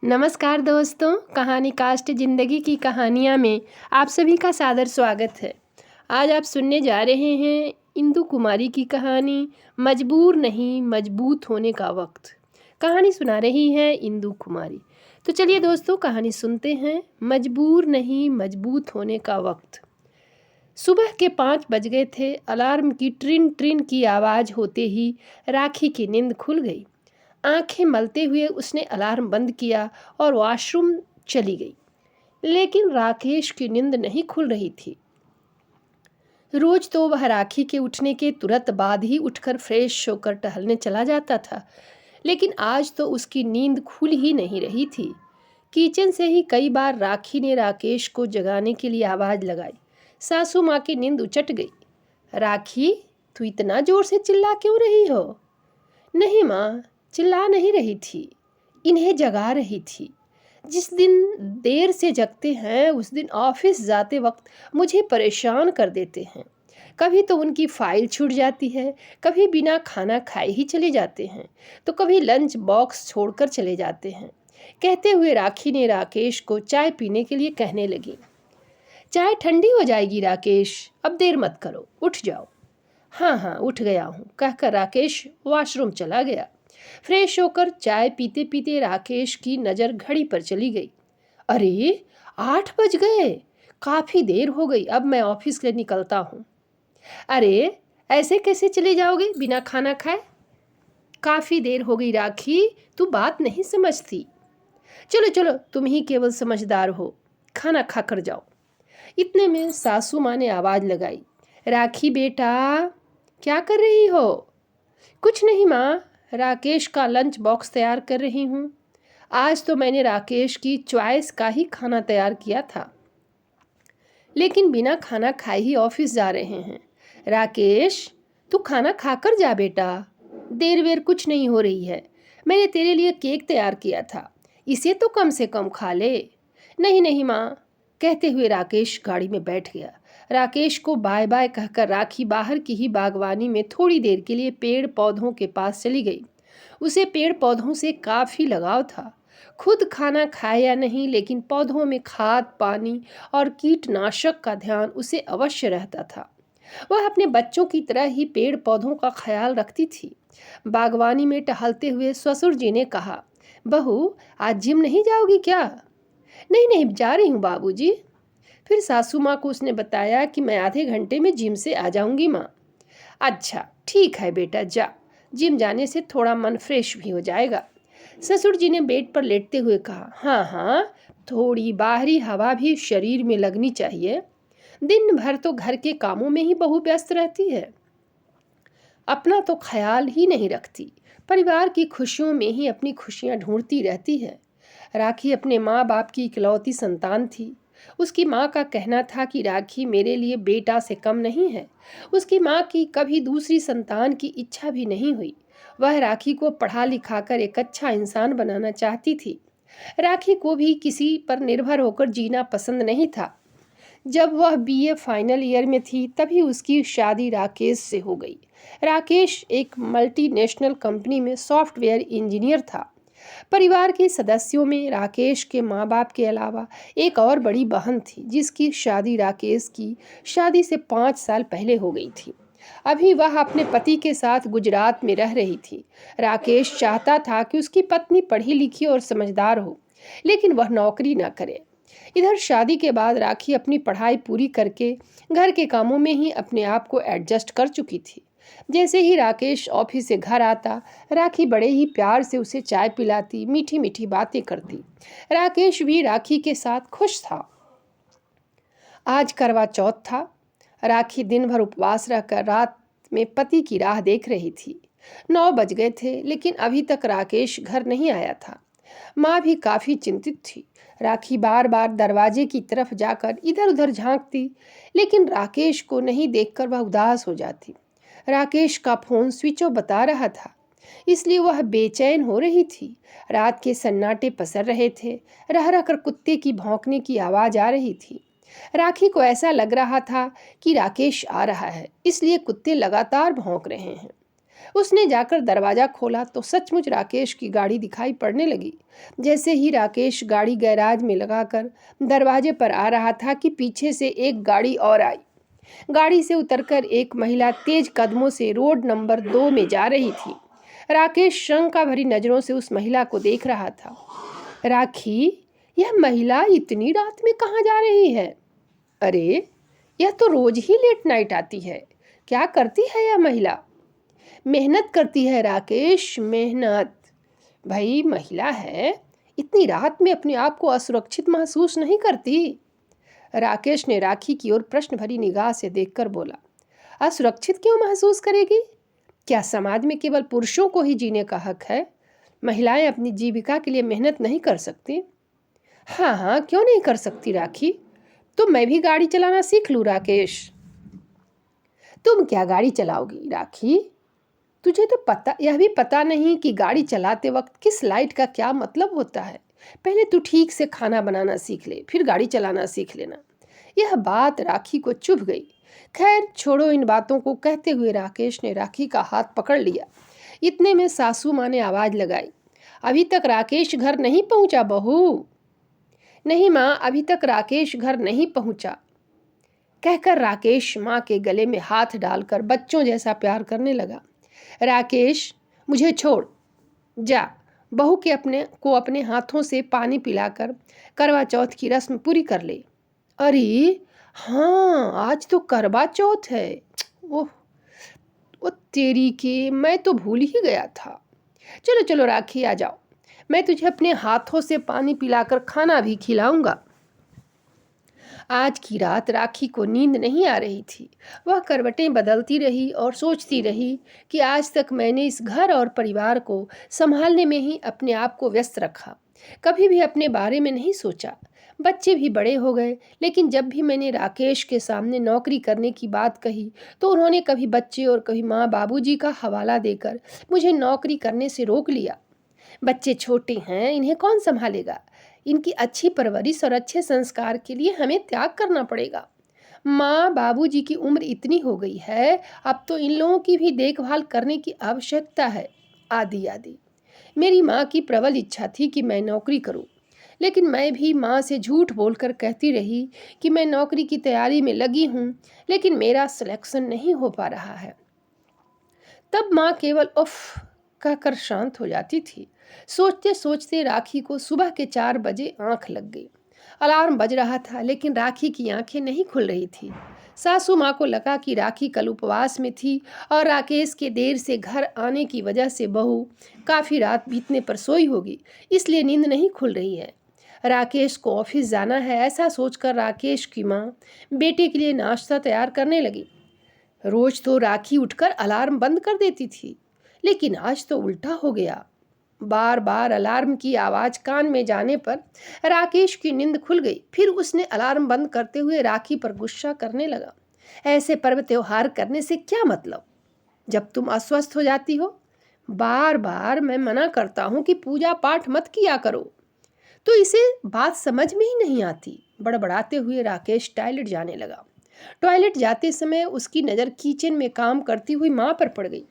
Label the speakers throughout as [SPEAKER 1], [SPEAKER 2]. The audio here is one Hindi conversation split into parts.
[SPEAKER 1] नमस्कार दोस्तों, कहानी कास्ट ज़िंदगी की कहानियाँ में आप सभी का सादर स्वागत है। आज आप सुनने जा रहे हैं इंदु कुमारी की कहानी मजबूर नहीं मजबूत होने का वक्त। कहानी सुना रही है इंदु कुमारी। तो चलिए दोस्तों, कहानी सुनते हैं मजबूर नहीं मजबूत होने का वक्त। सुबह के 5 बज गए थे। अलार्म की ट्रिन ट्रिन की आवाज़ होते ही राखी की नींद खुल गई। आंखें मलते हुए उसने अलार्म बंद किया और वॉशरूम चली गई। लेकिन राकेश की नींद नहीं खुल रही थी। रोज तो वह राखी के उठने के तुरंत बाद ही उठकर फ्रेश होकर टहलने चला जाता था, लेकिन आज तो उसकी नींद खुल ही नहीं रही थी। किचन से ही कई बार राखी ने राकेश को जगाने के लिए आवाज़ लगाई। सासू माँ की नींद उचट गई। राखी, तू इतना जोर से चिल्ला क्यों रही हो? नहीं माँ, चिल्ला नहीं रही थी, इन्हें जगा रही थी। जिस दिन देर से जगते हैं उस दिन ऑफिस जाते वक्त मुझे परेशान कर देते हैं। कभी तो उनकी फाइल छूट जाती है, कभी बिना खाना खाए ही चले जाते हैं, तो कभी लंच बॉक्स छोड़कर चले जाते हैं। कहते हुए राखी ने राकेश को चाय पीने के लिए कहने लगी। चाय ठंडी हो जाएगी राकेश, अब देर मत करो, उठ जाओ। हाँ हाँ, उठ गया हूँ, कहकर राकेश वॉशरूम चला गया। फ्रेश होकर चाय पीते पीते राकेश की नज़र घड़ी पर चली गई। अरे, 8 बज गए, काफ़ी देर हो गई, अब मैं ऑफिस के लिए निकलता हूँ। अरे, ऐसे कैसे चले जाओगे बिना खाना खाए? काफ़ी देर हो गई राखी, तू बात नहीं समझती। चलो चलो, तुम ही केवल समझदार हो, खाना खा कर जाओ। इतने में सासू माँ ने आवाज़ लगाई। राखी बेटा, क्या कर रही हो? कुछ नहीं माँ, राकेश का लंच बॉक्स तैयार कर रही हूँ। आज तो मैंने राकेश की चॉइस का ही खाना तैयार किया था, लेकिन बिना खाना खाए ही ऑफिस जा रहे हैं। राकेश, तू खाना खाकर जा बेटा, देर वेर कुछ नहीं हो रही है। मैंने तेरे लिए केक तैयार किया था, इसे तो कम से कम खा ले। नहीं नहीं माँ, कहते हुए राकेश गाड़ी में बैठ गया। राकेश को बाय बाय कहकर राखी बाहर की ही बागवानी में थोड़ी देर के लिए पेड़ पौधों के पास चली गई। उसे पेड़ पौधों से काफ़ी लगाव था। खुद खाना खाए या नहीं, लेकिन पौधों में खाद पानी और कीटनाशक का ध्यान उसे अवश्य रहता था। वह अपने बच्चों की तरह ही पेड़ पौधों का ख्याल रखती थी। बागवानी में टहलते हुए ससुर जी ने कहा, बहू, आज जिम नहीं जाओगी क्या? नहीं नहीं, जा रही हूँ बाबूजी। फिर सासू माँ को उसने बताया कि मैं आधे घंटे में जिम से आ जाऊंगी माँ। अच्छा ठीक है बेटा, जा, जिम जाने से थोड़ा मन फ्रेश भी हो जाएगा। ससुर जी ने बेड पर लेटते हुए कहा, हाँ हाँ, थोड़ी बाहरी हवा भी शरीर में लगनी चाहिए। दिन भर तो घर के कामों में ही बहू व्यस्त रहती है, अपना तो ख्याल ही नहीं रखती, परिवार की खुशियों में ही अपनी खुशियां ढूंढती रहती है। राखी अपने माँ बाप की इकलौती संतान थी। उसकी माँ का कहना था कि राखी मेरे लिए बेटा से कम नहीं है। उसकी माँ की कभी दूसरी संतान की इच्छा भी नहीं हुई। वह राखी को पढ़ा लिखा कर एक अच्छा इंसान बनाना चाहती थी। राखी को भी किसी पर निर्भर होकर जीना पसंद नहीं था। जब वह बीए फाइनल ईयर में थी तभी उसकी शादी राकेश से हो गई। राकेश एक मल्टीनेशनल कंपनी में सॉफ्टवेयर इंजीनियर था। परिवार के सदस्यों में राकेश के माँ बाप के अलावा एक और बड़ी बहन थी, जिसकी शादी राकेश की शादी से 5 साल पहले हो गई थी। अभी वह अपने पति के साथ गुजरात में रह रही थी। राकेश चाहता था कि उसकी पत्नी पढ़ी लिखी और समझदार हो, लेकिन वह नौकरी न करे। इधर शादी के बाद राखी अपनी पढ़ाई पूरी करके घर के कामों में ही अपने आप को एडजस्ट कर चुकी थी। जैसे ही राकेश ऑफिस से घर आता, राखी बड़े ही प्यार से उसे चाय पिलाती, मीठी मीठी बातें करती। राकेश भी राखी के साथ खुश था। आज करवा चौथ था। राखी दिन भर उपवास रहकर रात में पति की राह देख रही थी। 9 बज गए थे, लेकिन अभी तक राकेश घर नहीं आया था। माँ भी काफ़ी चिंतित थी। राखी बार बार दरवाजे की तरफ जाकर इधर उधर झांकती, लेकिन राकेश को नहीं देखकर वह उदास हो जाती। राकेश का फ़ोन स्विच ऑफ बता रहा था, इसलिए वह बेचैन हो रही थी। रात के सन्नाटे पसर रहे थे। रह रह कर कुत्ते की भौंकने की आवाज़ आ रही थी। राखी को ऐसा लग रहा था कि राकेश आ रहा है, इसलिए कुत्ते लगातार भौंक रहे हैं। उसने जाकर दरवाज़ा खोला तो सचमुच राकेश की गाड़ी दिखाई पड़ने लगी। जैसे ही राकेश गाड़ी गैराज में लगाकर दरवाजे पर आ रहा था कि पीछे से एक गाड़ी और आई। गाड़ी से उतरकर एक महिला तेज कदमों से रोड नंबर 2 में जा रही थी। राकेश शंका भरी नजरों से उस महिला को देख रहा था। राखी, यह महिला इतनी रात में कहाँ जा रही है? अरे, यह तो रोज ही लेट नाइट आती है। क्या करती है यह महिला? मेहनत करती है राकेश, मेहनत। भाई, महिला है, इतनी रात में अपने आप को असुरक्षित महसूस नहीं करती? राकेश ने राखी की ओर प्रश्न भरी निगाह से देखकर बोला। असुरक्षित क्यों महसूस करेगी? क्या समाज में केवल पुरुषों को ही जीने का हक है? महिलाएं अपनी जीविका के लिए मेहनत नहीं कर सकती? हाँ हाँ, क्यों नहीं कर सकती राखी। तो मैं भी गाड़ी चलाना सीख लूँ राकेश। तुम क्या गाड़ी चलाओगी राखी? तुझे तो यह भी पता नहीं कि गाड़ी चलाते वक्त किस लाइट का क्या मतलब होता है। पहले तू ठीक से खाना बनाना सीख ले, फिर गाड़ी चलाना सीख लेना। यह बात राखी को चुभ गई। खैर छोड़ो इन बातों को, कहते हुए राकेश ने राखी का हाथ पकड़ लिया। इतने में सासू माँ ने आवाज़ लगाई, अभी तक राकेश घर नहीं पहुंचा बहू? नहीं माँ, अभी तक राकेश घर नहीं पहुंचा, कहकर राकेश माँ के गले में हाथ डालकर बच्चों जैसा प्यार करने लगा। राकेश, मुझे छोड़, जा बहू के अपने हाथों से पानी पिलाकर करवा चौथ की रस्म पूरी कर ले। अरे हाँ, आज तो करवा चौथ है। ओह, वो तेरी के, मैं तो भूल ही गया था। चलो चलो राखी, आ जाओ, मैं तुझे अपने हाथों से पानी पिलाकर खाना भी खिलाऊंगा। आज की रात राखी को नींद नहीं आ रही थी। वह करवटें बदलती रही और सोचती रही कि आज तक मैंने इस घर और परिवार को संभालने में ही अपने आप को व्यस्त रखा, कभी भी अपने बारे में नहीं सोचा। बच्चे भी बड़े हो गए, लेकिन जब भी मैंने राकेश के सामने नौकरी करने की बात कही तो उन्होंने कभी बच्चे और कभी माँ बाबूजी का हवाला देकर मुझे नौकरी करने से रोक लिया। बच्चे छोटे हैं, इन्हें कौन संभालेगा? इनकी अच्छी परवरिश और अच्छे संस्कार के लिए हमें त्याग करना पड़ेगा। माँ बाबूजी की उम्र इतनी हो गई है, अब तो इन लोगों की भी देखभाल करने की आवश्यकता है, आदि आदि। मेरी माँ की प्रबल इच्छा थी कि मैं नौकरी करूँ, लेकिन मैं भी माँ से झूठ बोलकर कहती रही कि मैं नौकरी की तैयारी में लगी हूँ, लेकिन मेरा सिलेक्शन नहीं हो पा रहा है। तब माँ केवल उफ कहकर शांत हो जाती थी। सोचते सोचते राखी को सुबह के 4 बजे आंख लग गई। अलार्म बज रहा था, लेकिन राखी की आंखें नहीं खुल रही थी। सासू माँ को लगा कि राखी कल उपवास में थी और राकेश के देर से घर आने की वजह से बहू काफ़ी रात बीतने पर सोई होगी, इसलिए नींद नहीं खुल रही है। राकेश को ऑफिस जाना है, ऐसा सोचकर राकेश की माँ बेटे के लिए नाश्ता तैयार करने लगी। रोज तो राखी उठकर अलार्म बंद कर देती थी, लेकिन आज तो उल्टा हो गया। बार बार अलार्म की आवाज़ कान में जाने पर राकेश की नींद खुल गई। फिर उसने अलार्म बंद करते हुए राखी पर गुस्सा करने लगा। ऐसे पर्व त्योहार करने से क्या मतलब, जब तुम अस्वस्थ हो जाती हो? बार बार मैं मना करता हूँ कि पूजा पाठ मत किया करो, तो इसे बात समझ में ही नहीं आती। बड़बड़ाते हुए राकेश टॉयलेट जाने लगा। टॉयलेट जाते समय उसकी नज़र किचन में काम करती हुई माँ पर पड़ गई।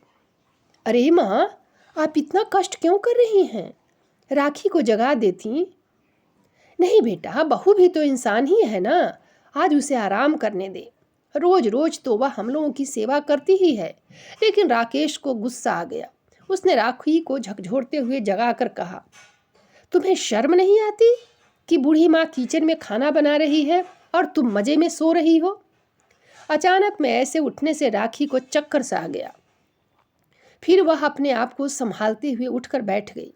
[SPEAKER 1] अरे माँ, आप इतना कष्ट क्यों कर रही हैं? राखी को जगा देती। नहीं बेटा, बहू भी तो इंसान ही है ना, आज उसे आराम करने दे। रोज रोज तो वह हम लोगों की सेवा करती ही है। लेकिन राकेश को गुस्सा आ गया। उसने राखी को झकझोरते हुए जगाकर कहा, तुम्हें शर्म नहीं आती कि बूढ़ी माँ किचन में खाना बना रही है और तुम मजे में सो रही हो? अचानक में ऐसे उठने से राखी को चक्कर सा आ गया। फिर वह अपने आप को संभालते हुए उठकर बैठ गई,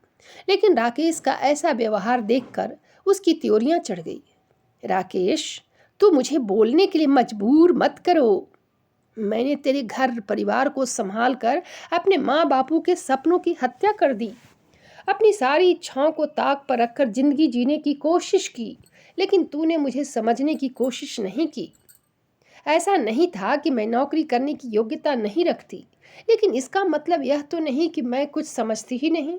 [SPEAKER 1] लेकिन राकेश का ऐसा व्यवहार देखकर उसकी त्योरियां चढ़ गई। राकेश, तू मुझे बोलने के लिए मजबूर मत करो। मैंने तेरे घर परिवार को संभाल कर अपने माँ बापू के सपनों की हत्या कर दी। अपनी सारी इच्छाओं को ताक पर रखकर जिंदगी जीने की कोशिश की, लेकिन तूने मुझे समझने की कोशिश नहीं की। ऐसा नहीं था कि मैं नौकरी करने की योग्यता नहीं रखती, लेकिन इसका मतलब यह तो नहीं कि मैं कुछ समझती ही नहीं।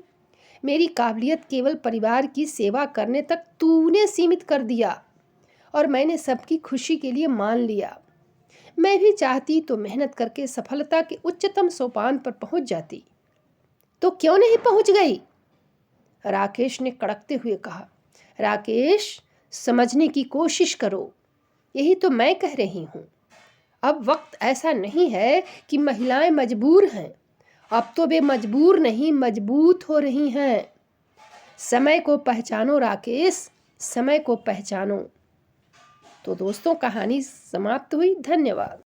[SPEAKER 1] मेरी काबिलियत केवल परिवार की सेवा करने तक तूने सीमित कर दिया और मैंने सबकी खुशी के लिए मान लिया। मैं भी चाहती तो मेहनत करके सफलता के उच्चतम सोपान पर पहुंच जाती। तो क्यों नहीं पहुंच गई? राकेश ने कड़कते हुए कहा। राकेश, समझने की कोशिश करो, यही तो मैं कह रही हूं। अब वक्त ऐसा नहीं है कि महिलाएं मजबूर हैं, अब तो वे मजबूर नहीं मजबूत हो रही हैं। समय को पहचानो राकेश, समय को पहचानो। तो दोस्तों, कहानी समाप्त हुई। धन्यवाद।